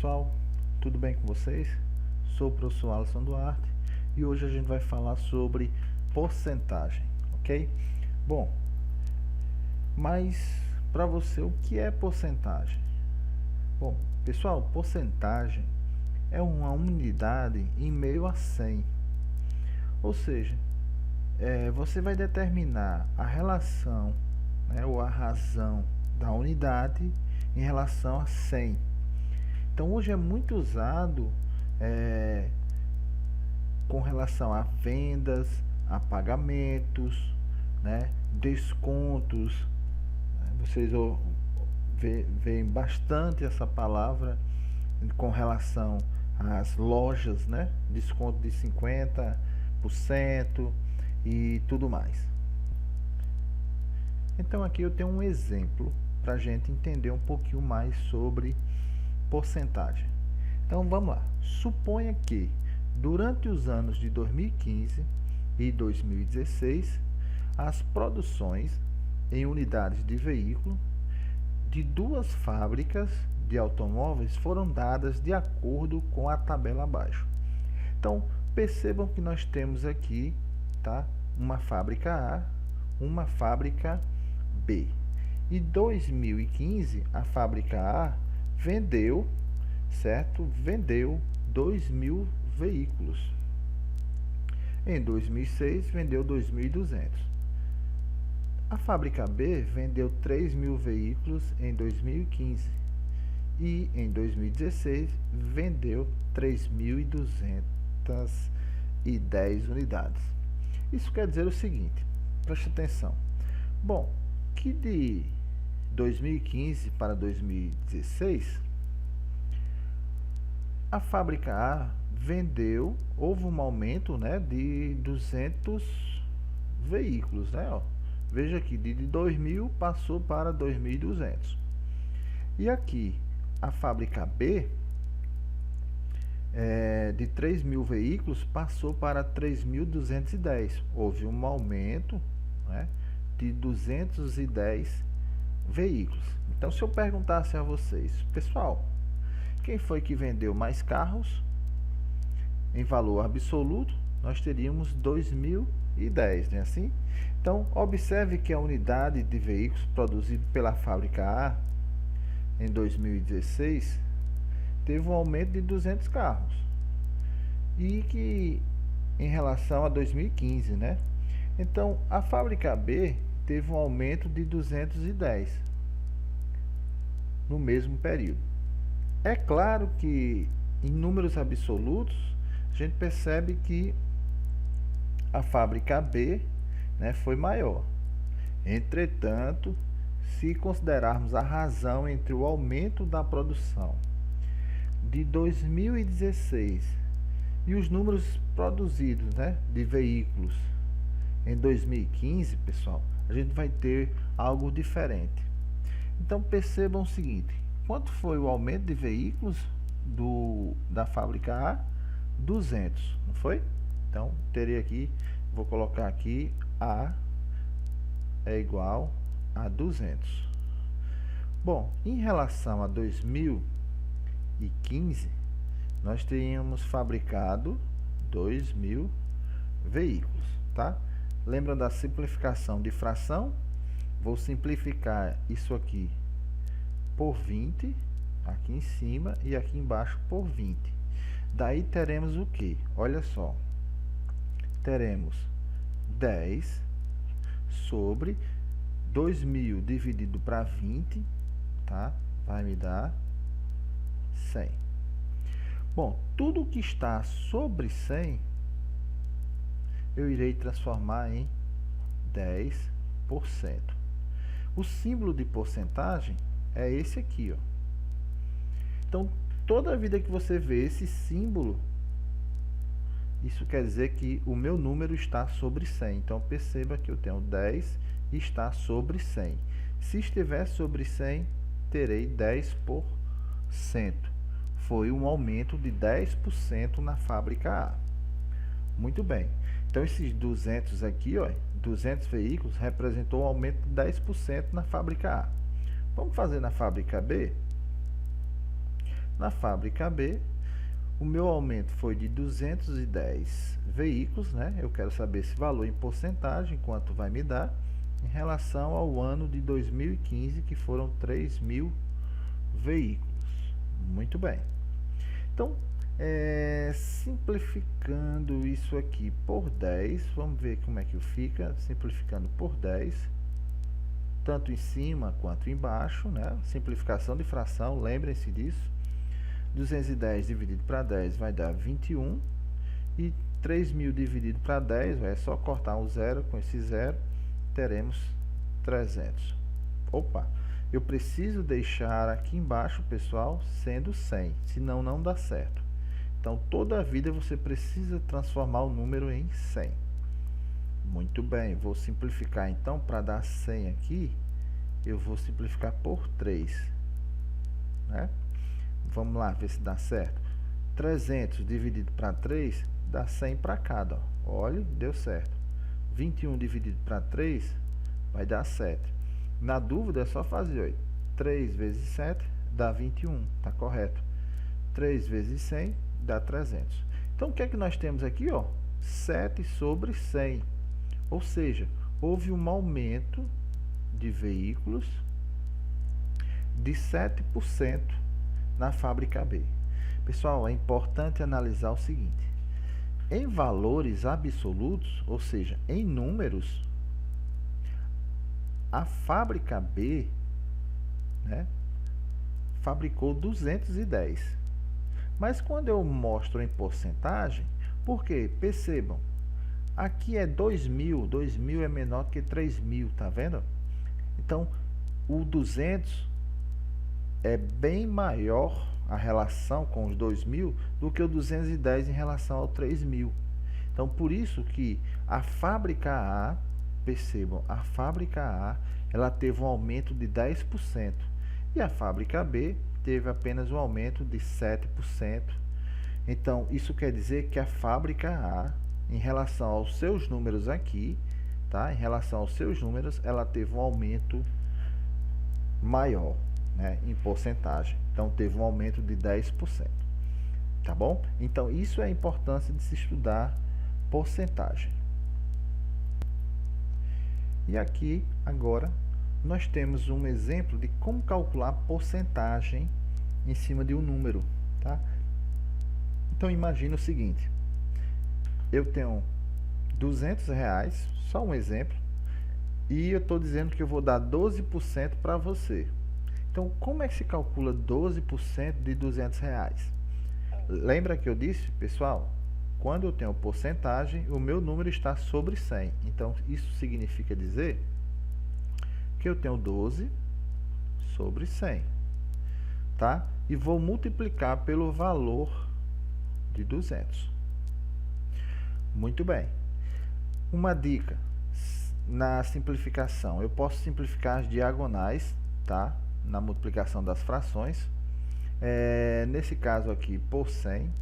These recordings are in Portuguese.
pessoal, tudo bem com vocês? Sou o professor Alisson Duarte e hoje a gente vai falar sobre porcentagem, ok? Bom, mas para você o que é porcentagem? Bom, pessoal, porcentagem é uma unidade em meio a 100, ou seja, você vai determinar a relação, né, ou a razão da unidade em relação a 100. Então hoje é muito usado com relação a vendas, a pagamentos, né, descontos. Vocês veem bastante essa palavra com relação às lojas, né, desconto de 50% e tudo mais. Então aqui eu tenho um exemplo para a gente entender um pouquinho mais sobre porcentagem. Então vamos lá. Suponha que durante os anos de 2015 e 2016, as produções em unidades de veículo de duas fábricas de automóveis foram dadas de acordo com a tabela abaixo. Então percebam que nós temos aqui, tá, uma fábrica A, uma fábrica B. Em 2015, a fábrica A vendeu, certo? Vendeu 2.000 veículos. Em 2006, vendeu 2.200. A fábrica B vendeu 3.000 veículos em 2015 e em 2016 vendeu 3.210 unidades. Isso quer dizer o seguinte, preste atenção. Bom, que de 2015 para 2016, a fábrica A vendeu, houve um aumento, né, de 200 veículos, né, ó. Veja aqui, de 2.000 passou para 2.200. E aqui, a fábrica B, de 3.000 veículos, passou para 3.210. Houve um aumento, né, de 210 veículos. Então, se eu perguntasse a vocês, pessoal, quem foi que vendeu mais carros? Em valor absoluto, nós teríamos 2.010, não é assim? Então, observe que a unidade de veículos produzido pela fábrica A em 2016 teve um aumento de 200 carros. E que em relação a 2015, né? Então, a fábrica B teve um aumento de 210 no mesmo período. É claro que em números absolutos a gente percebe que a fábrica B, né, foi maior. Entretanto, se considerarmos a razão entre o aumento da produção de 2016 e os números produzidos, né, de veículos em 2015, pessoal, a gente vai ter algo diferente. Então percebam o seguinte, quanto foi o aumento de veículos da fábrica A? 200, não foi? Então teria aqui, vou colocar aqui A é igual a 200. Bom, em relação a 2015, nós teríamos fabricado 2.000 veículos, tá? Lembra da simplificação de fração? Vou simplificar isso aqui por 20, aqui em cima, e aqui embaixo por 20. Daí teremos o que? Olha só. Teremos 10 sobre 2.000 dividido para 20, tá? Vai me dar 100. Bom, tudo que está sobre 100, eu irei transformar em 10%. O símbolo de porcentagem é esse aqui, ó. Então, toda vida que você vê esse símbolo, isso quer dizer que o meu número está sobre 100. Então, perceba que eu tenho 10 e está sobre 100. Se estiver sobre 100, terei 10%. Foi um aumento de 10% na fábrica A. Muito bem. Então, esses 200 aqui, ó, 200 veículos, representou um aumento de 10% na fábrica A. Vamos fazer na fábrica B? Na fábrica B, o meu aumento foi de 210 veículos, né? Eu quero saber esse valor em porcentagem, quanto vai me dar, em relação ao ano de 2015, que foram 3.000 veículos. Muito bem. Então, simplificando isso aqui por 10, vamos ver como é que fica, simplificando por 10, tanto em cima quanto embaixo, né? Simplificação de fração, lembrem-se disso. 210 dividido para 10 vai dar 21, e 3.000 dividido para 10, é só cortar um zero, com esse zero, teremos 300. Opa! Eu preciso deixar aqui embaixo, pessoal, sendo 100, senão não dá certo. Então, toda a vida você precisa transformar o número em 100. Muito bem, vou simplificar então, para dar 100 aqui, eu vou simplificar por 3. Né? Vamos lá, ver se dá certo. 300 dividido para 3, dá 100 para cada. Ó. Olha, deu certo. 21 dividido para 3, vai dar 7. Na dúvida, é só fazer 8. 3 vezes 7 dá 21, tá correto. 3 vezes 100 dá 300. Então, o que é que nós temos aqui? Ó? 7 sobre 100. Ou seja, houve um aumento de veículos de 7% na fábrica B. Pessoal, é importante analisar o seguinte. Em valores absolutos, ou seja, em números, a fábrica B, né, fabricou 210. Mas quando eu mostro em porcentagem, por quê? Percebam, aqui é 2.000, 2.000 é menor que 3.000, tá vendo? Então, o 200 é bem maior a relação com os 2.000 do que o 210 em relação ao 3.000. Então, por isso que a fábrica A, percebam, a fábrica A, ela teve um aumento de 10%, e a fábrica B teve apenas um aumento de 7%. Então, isso quer dizer que a fábrica A, em relação aos seus números aqui, tá? Em relação aos seus números, ela teve um aumento maior, né, em porcentagem. Então, teve um aumento de 10%. Tá bom? Então, isso é a importância de se estudar porcentagem. E aqui, agora, nós temos um exemplo de como calcular porcentagem em cima de um número. Tá? Então, imagine o seguinte. Eu tenho R$200, só um exemplo, e eu estou dizendo que eu vou dar 12% para você. Então, como é que se calcula 12% de R$200? Lembra que eu disse, pessoal, quando eu tenho porcentagem, o meu número está sobre 100. Então, isso significa dizer que eu tenho 12 sobre 100. Tá? E vou multiplicar pelo valor de 200. Muito bem. Uma dica na simplificação. Eu posso simplificar as diagonais, tá? Na multiplicação das frações. Nesse caso aqui, por 100.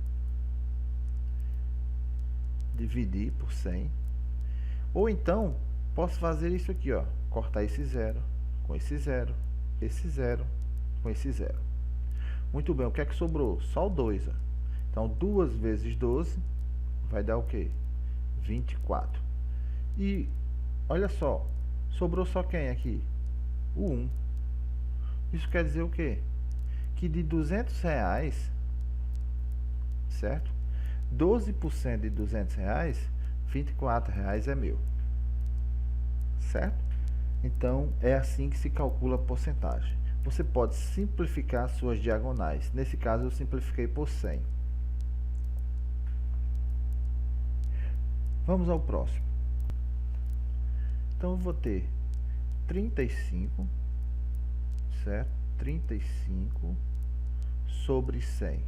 Dividir por 100. Ou então, posso fazer isso aqui, ó. Cortar esse zero com esse zero, esse zero com esse zero. Muito bem, o que é que sobrou? Só o 2. Ó. Então, 2 vezes 12 vai dar o quê? 24. E, olha só, sobrou só quem aqui? O 1. Isso quer dizer o quê? Que de R$200, certo? 12% de R$200, R$24 é meu. Certo? Então, é assim que se calcula a porcentagem. Você pode simplificar suas diagonais. Nesse caso, eu simplifiquei por 100. Vamos ao próximo. Então, eu vou ter 35, certo? 35 sobre 100.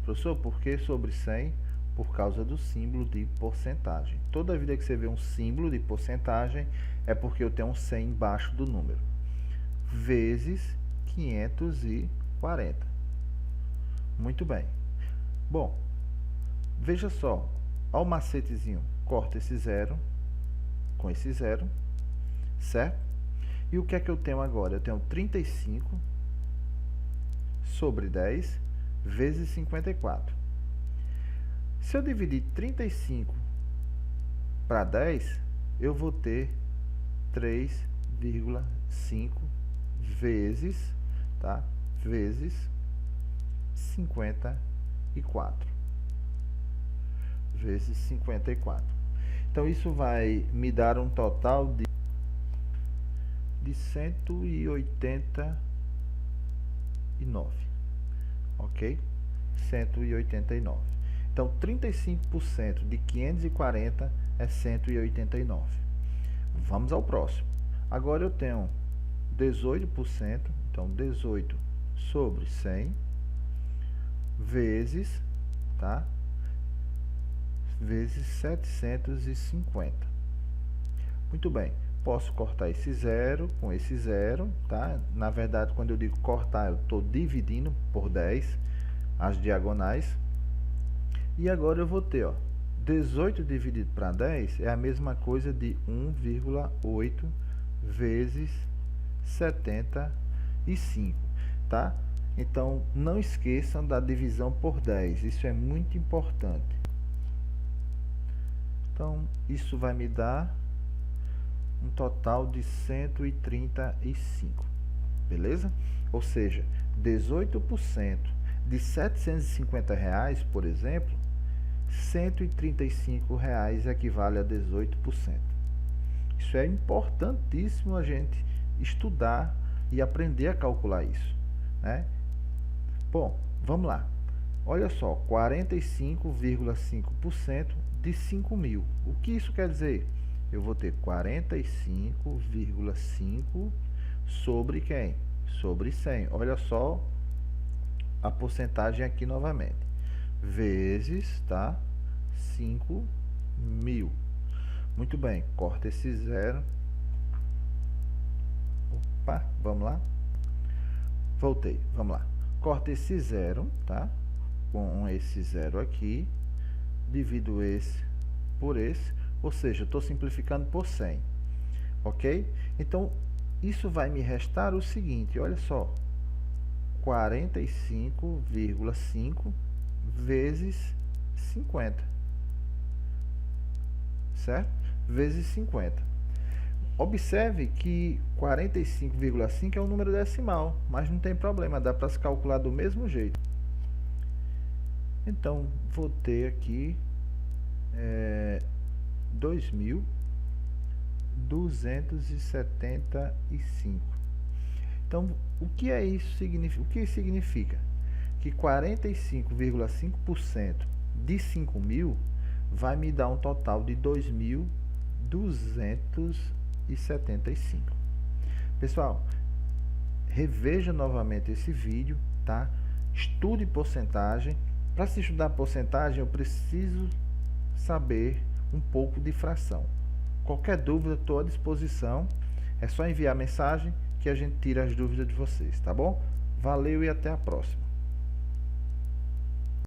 Professor, por que sobre 100? Por causa do símbolo de porcentagem. Toda vida que você vê um símbolo de porcentagem, é porque eu tenho um 100 embaixo do número. Vezes 540. Muito bem. Bom, veja só. Olha o macetezinho. Corta esse zero com esse zero, certo? E o que é que eu tenho agora? Eu tenho 35 sobre 10 vezes 54. Se eu dividir 35 para 10, eu vou ter 3,5 vezes, tá? Vezes 54. Vezes 54. Então, isso vai me dar um total de 189. Ok? 189. Então, 35% de 540 é 189. Vamos ao próximo. Agora eu tenho 18%, então 18 sobre 100 vezes, tá? Vezes 750. Muito bem, posso cortar esse zero com esse zero, tá? Na verdade, quando eu digo cortar, eu estou dividindo por 10 as diagonais. E agora eu vou ter, ó, 18 dividido para 10 é a mesma coisa de 1,8 vezes 75, tá? Então, não esqueçam da divisão por 10, isso é muito importante. Então, isso vai me dar um total de 135, beleza? Ou seja, 18% de R$750, por exemplo, R$135 equivale a 18%. Isso é importantíssimo a gente estudar e aprender a calcular isso, né? Bom, vamos lá. Olha só, 45,5% de 5.000. O que isso quer dizer? Eu vou ter 45,5 sobre quem? Sobre 100. Olha só a porcentagem aqui novamente. Vezes, tá? 5.000. Muito bem, corta esse zero. Opa, vamos lá. Voltei, vamos lá. Corta esse zero, tá? Com esse zero aqui. Divido esse por esse. Ou seja, estou simplificando por 100. Ok? Então, isso vai me restar o seguinte, olha só. 45,5 vezes 50. Certo? Vezes 50. Observe que 45,5 é um número decimal, mas não tem problema, dá para se calcular do mesmo jeito. Então, vou ter aqui 2.275. Então, o que é isso? O que significa? Que 45,5% de 5.000 vai me dar um total de 2.275. Pessoal, reveja novamente esse vídeo, tá? Estude porcentagem. Para se estudar porcentagem, eu preciso saber um pouco de fração. Qualquer dúvida, estou à disposição. É só enviar mensagem que a gente tira as dúvidas de vocês, tá bom? Valeu e até a próxima.